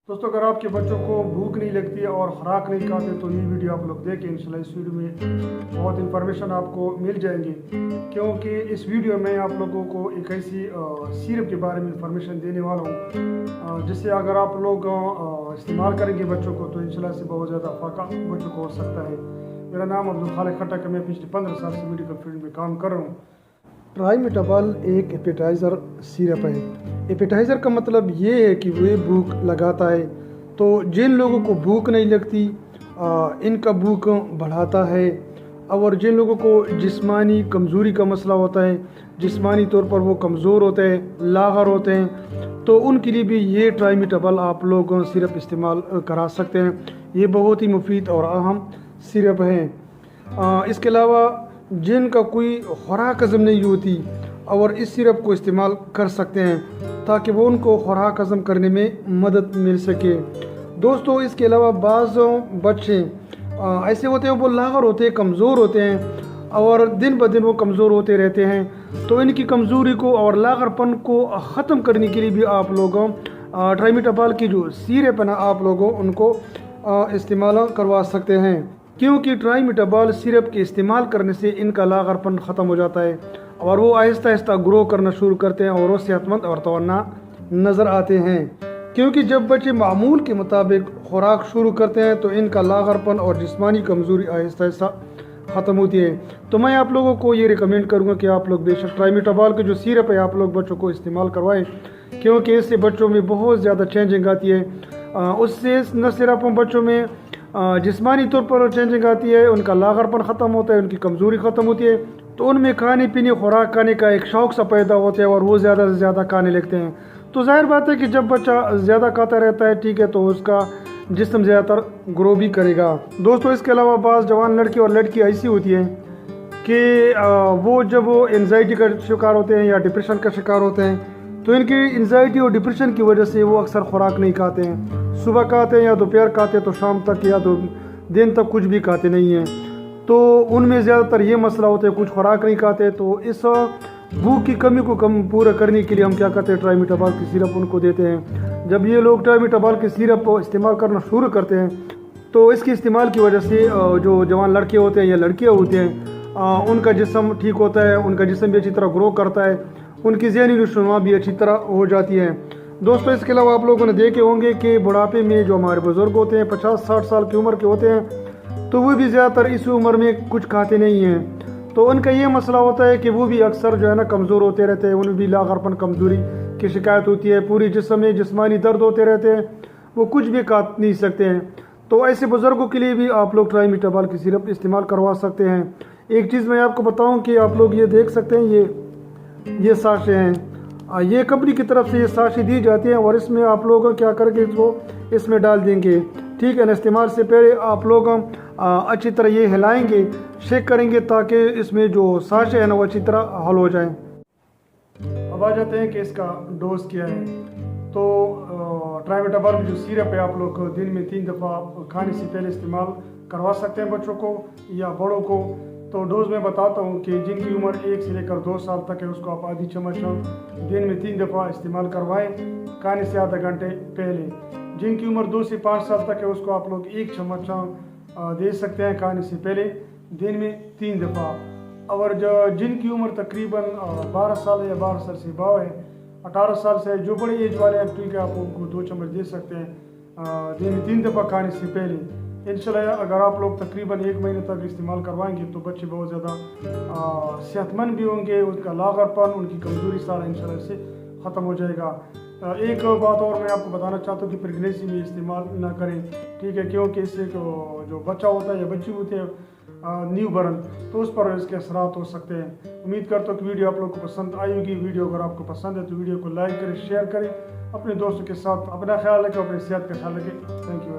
दोस्तों, अगर आपके बच्चों को भूख नहीं लगती है और खुराक नहीं खाते तो ये वीडियो आप लोग देखें। इंशाल्लाह इस वीडियो में बहुत इन्फॉर्मेशन आपको मिल जाएंगी, क्योंकि इस वीडियो में आप लोगों को एक ऐसी सिरप के बारे में इन्फॉर्मेशन देने वाला हूँ जिससे अगर आप लोग इस्तेमाल करेंगे बच्चों को तो इंशाल्लाह से बहुत ज़्यादा फ़ायदा बच्चों को हो सकता है। मेरा नाम अब्दुल खालिक खट्टक है। मैं पिछले 15 साल से मेडिकल फील्ड में काम कर रहा हूँ। ट्राइमेटाबॉल एक एपेटाइज़र सिरप है। एपेटाइज़र का मतलब ये है कि वे भूख लगाता है। तो जिन लोगों को भूख नहीं लगती इनका भूख बढ़ाता है, और जिन लोगों को जिस्मानी कमज़ोरी का मसला होता है, जिस्मानी तौर पर वो कमज़ोर होते हैं, लाग़र होते हैं, तो उनके लिए भी ये ट्राइमेटाबॉल आप लोग सिरप इस्तेमाल करा सकते हैं। ये बहुत ही मुफीद और अहम सिरप है। इसके अलावा जिनका कोई खुराक हज़म नहीं होती और इस सिरप को इस्तेमाल कर सकते हैं ताकि वो उनको खुराक हज़म करने में मदद मिल सके। दोस्तों, इसके अलावा बाज़ बच्चे ऐसे होते हैं, वो लाग़र होते हैं, कमज़ोर होते हैं और दिन ब दिन वो कमज़ोर होते रहते हैं। तो इनकी कमज़ोरी को और लाग़रपन को ख़त्म करने के लिए भी आप लोगों ट्राइमेटाबॉल की जो सिरप है ना, आप लोगों उनको इस्तेमाल करवा सकते हैं, क्योंकि ट्राइमेटाबॉल सिरप के इस्तेमाल करने से इनका लाग़रपन ख़त्म हो जाता है और वो आहिस्ता आहिस्ता ग्रो करना शुरू करते हैं और वो सेहतमंद और तवाना नज़र आते हैं। क्योंकि जब बच्चे मामूल के मुताबिक खुराक शुरू करते हैं तो इनका लाग़रपन और जिस्मानी कमज़ोरी आहिस्ता आहिस्ता ख़त्म होती है। तो मैं आप लोगों को ये रिकमेंड करूँगा कि आप लोग बेशक ट्राइमेटाबॉल की जो सिरप है आप लोग बच्चों को इस्तेमाल करवाएं, क्योंकि इससे बच्चों में बहुत ज़्यादा चेंजिंग आती है। उससे न सिर्फ बच्चों में जिस्मानी तौर पर चेंजिंग आती है, उनका लाग़रपन ख़त्म होता है, उनकी कमज़ोरी ख़त्म होती है, तो उनमें खाने पीने खुराक खाने का एक शौक़ सा पैदा होता है और वो ज़्यादा से ज़्यादा खाने लगते हैं। तो ज़ाहिर बात है कि जब बच्चा ज़्यादा खाता रहता है, ठीक है, तो उसका जिस्म ज़्यादातर ग्रो भी करेगा। दोस्तों, इसके अलावा बाज़ जवान लड़के और लड़की ऐसी होती है कि वो जब वो एनजाइटी का शिकार होते हैं या डिप्रेशन का शिकार होते हैं, तो इनकी एनजाइटी और डिप्रेशन की वजह से वो अक्सर खुराक नहीं खाते हैं। सुबह खाते हैं या दोपहर खाते हैं तो शाम तक या तो दिन तक कुछ भी खाते नहीं हैं। तो उनमें ज़्यादातर ये मसला होता है, कुछ खुराक नहीं खाते। तो इस भूख की कमी को पूरा करने के लिए हम क्या करते हैं, ट्राइमेटाबॉल की सिरप उनको देते हैं। जब ये लोग ट्राइमेटाबॉल की सिरप इस्तेमाल करना शुरू करते हैं तो इसके इस्तेमाल की वजह से जो जवान लड़के होते हैं या लड़कियाँ होती हैं उनका जिस्म ठीक होता है, उनका जिस्म भी अच्छी तरह ग्रो करता है, उनकी ज़हनी नशोनुमा भी अच्छी तरह हो जाती है। दोस्तों, इसके अलावा आप लोगों ने देखे होंगे कि बुढ़ापे में जो हमारे बुज़ुर्ग होते हैं 50-60 साल की उम्र के होते हैं, तो वो भी ज़्यादातर इस उम्र में कुछ खाते नहीं हैं। तो उनका ये मसला होता है कि वो भी अक्सर जो है ना कमज़ोर होते रहते हैं, उन्हें भी लाग़रपन कमज़ोरी की शिकायत होती है, पूरी जिस्म में जिस्मानी दर्द होते रहते हैं, वो कुछ भी खा नहीं सकते हैं। तो ऐसे बुज़ुर्गों के लिए भी आप लोग ट्राइमेटाबॉल की सिरप इस्तेमाल करवा सकते हैं। एक चीज़ मैं आपको बताऊँ कि आप लोग ये देख सकते हैं, ये साशे हैं, ये कंपनी की तरफ से ये साशे दी जाती हैं और इसमें आप लोग क्या करके इसको इसमें डाल देंगे, ठीक है ना। इस्तेमाल से पहले आप लोग अच्छी तरह ये हिलाएंगे, शेक करेंगे ताकि इसमें जो साशे है ना वो अच्छी तरह हल हो जाए। अब आ जाते हैं कि इसका डोज क्या है। तो ट्राइमेटाबॉल की जो सिरप है आप लोग दिन में 3 दफ़ा खाने से पहले इस्तेमाल करवा सकते हैं, बच्चों को या बड़ों को। तो डोज़ में बताता हूँ कि जिनकी उम्र 1 से लेकर 2 साल तक है उसको आप आधी चम्मच दिन में 3 दफ़ा इस्तेमाल करवाएं खाने से आधा घंटे पहले। जिनकी उम्र 2 से 5 साल तक है उसको आप लोग 1 चम्मच दे सकते हैं खाने से पहले दिन में 3 दफ़ा। और जिनकी उम्र तकरीबन 12 साल या 12 साल से बाव है, 18 साल से जो बड़े एज वाले हैं, ठीक है, आप उनको 2 चम्मच दे सकते हैं दिन में 3 दफ़ा खाने से पहले। इंशाल्लाह अगर आप लोग तकरीबन 1 महीने तक इस्तेमाल करवाएंगे तो बच्चे बहुत ज़्यादा सेहतमंद भी होंगे, उनका लाग़रपन, उनकी कमज़ोरी सारा इंशाल्लाह से ख़त्म हो जाएगा। एक बात और मैं आपको बताना चाहता हूँ कि प्रेगनेंसी में इस्तेमाल ना करें, ठीक है, क्योंकि इससे जो बच्चा होता है या बच्ची होती है न्यू बर्न, तो उस पर इसके असरात हो सकते हैं। उम्मीद करता हूँ कि वीडियो आप लोग को पसंद आई होगी। वीडियो अगर आपको पसंद है तो वीडियो को लाइक करें, शेयर करें, अपने दोस्तों के साथ अपना ख्याल रखें, अपनी सेहत का ख्याल रखें। Thank you.